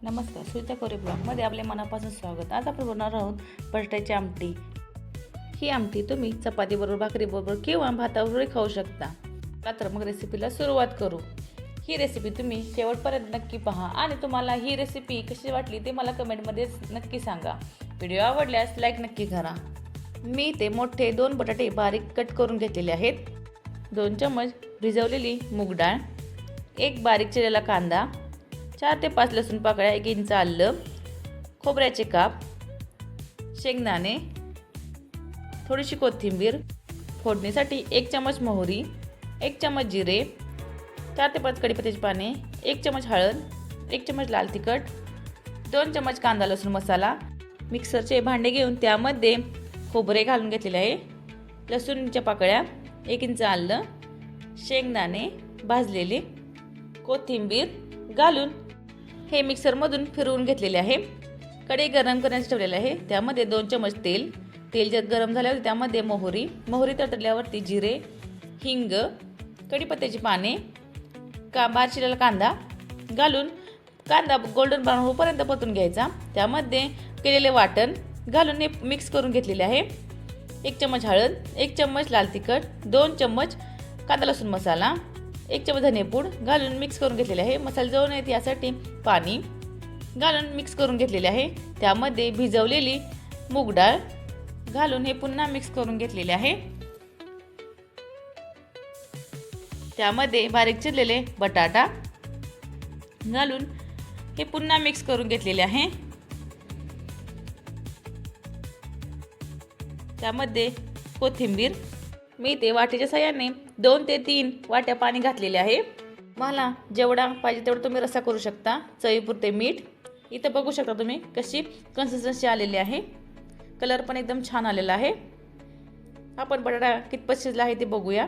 नमस्कार, सुविता कोरे ब्लॉगमध्ये आपले मनापासून स्वागत। आज आपण बनवणार आहोत बटाट्याची आमटी। ही आमटी तुम्ही चपातीबरोबर, भाकरीबरोबर किंवा भाताबरोबर खाऊ शकता। तर मग रेसिपीला सुरुवात करू। ही रेसिपी तुम्ही शेवटपर्यंत नक्की पहा आणि तुम्हाला ही रेसिपी कशी वाटली ते मला कमेंटमध्ये नक्की सांगा। व्हिडिओ आवडल्यास लाईक नक्की करा। मी ते मोठे 2 बटाटे बारीक कट करून घेतलेले आहेत। 2 चमच भिजवलेली मूग डाळ, 1 बारीक चिरलेला कांदा, 4 ते 5 लसूण पाकळ्या, 1 इंच आलं, खोबऱ्याचे काप, शेंगदाणे, थोडीशी कोथिंबीर, फोडणीसाठी 1 चमच मोहरी, 1 चमच जिरे, 4 ते 5 कढीपत्त्याची पाने, 1 चमच हळद, 1 चमच लाल तिखट, 2 चमच कांदा लसूण मसाला। मिक्सरचे भांडे घेऊन त्यामध्ये खोबरे घालून घेतलेले आहे, लसूणच्या पाकळ्या, 1 इंच आलं, शेंगदाणे भाजलेले, कोथिंबीर घालून हे मिक्सरमधून फिरवून घेतलेले आहे। कढई गरम करण्यासाठी ठेवलेले आहे, त्यामध्ये 2 चमच तेल जर गरम झाल्यावर त्यामध्ये मोहरी तडतडल्यावरती जिरे, हिंग, कढीपत्त्याची पाने, बारीक चिरलेला कांदा घालून कांदा गोल्डन ब्राऊन होईपर्यंत परतून घ्यायचा। त्यामध्ये केलेले वाटण घालून हे मिक्स करून घेतलेले आहे। 1 चमच हळद, 1 चमच लाल तिखट, 2 चमच कांदा लसूण मसाला, 1 चमच धनेपूड घालून मिक्स करून घेतलेले आहे। मसाले जळून नयेत यासाठी पाणी घालून मिक्स करून घेतलेले आहे। त्यामध्ये भिजवलेली मूग डाळ घालून हे पुन्हा मिक्स करून घेतलेले आहे। त्यामध्ये बारीक चिरलेले बटाटा घालून हे पुन्हा मिक्स करून घेतलेले आहे। त्यामध्ये कोथिंबीर, मी ते वाटीच्या साहाय्याने 2 ते 3 वाट्या पाणी घातलेले आहे। मला जेवढा पाहिजे तेवढा तुम्ही रस्सा करू शकता। चवीपुरते मीठ, इथं बघू शकता तुम्ही कशी कन्सिस्टन्सी आलेली आहे। कलर पण एकदम छान आलेला आहे। आपण बटाटा कितपत शिजला आहे ते बघूया।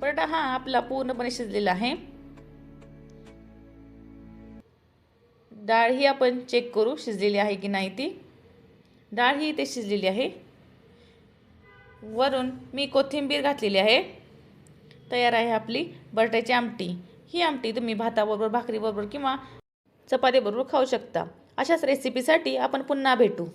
बटाटा हा आपला पूर्णपणे शिजलेला आहे। डाळ ही आपण चेक करू शिजलेली आहे की नाही ती। डाळ ही इथे शिजलेली आहे। वरून मी कोथिंबीर घातलेली आहे। तयार आहे आपली बटाट्याची आमटी। ही आमटी तुम्ही भाताबरोबर, भाकरीबरोबर किंवा चपातीबरोबर खाऊ शकता। अशाच रेसिपीसाठी आपण पुन्हा भेटू।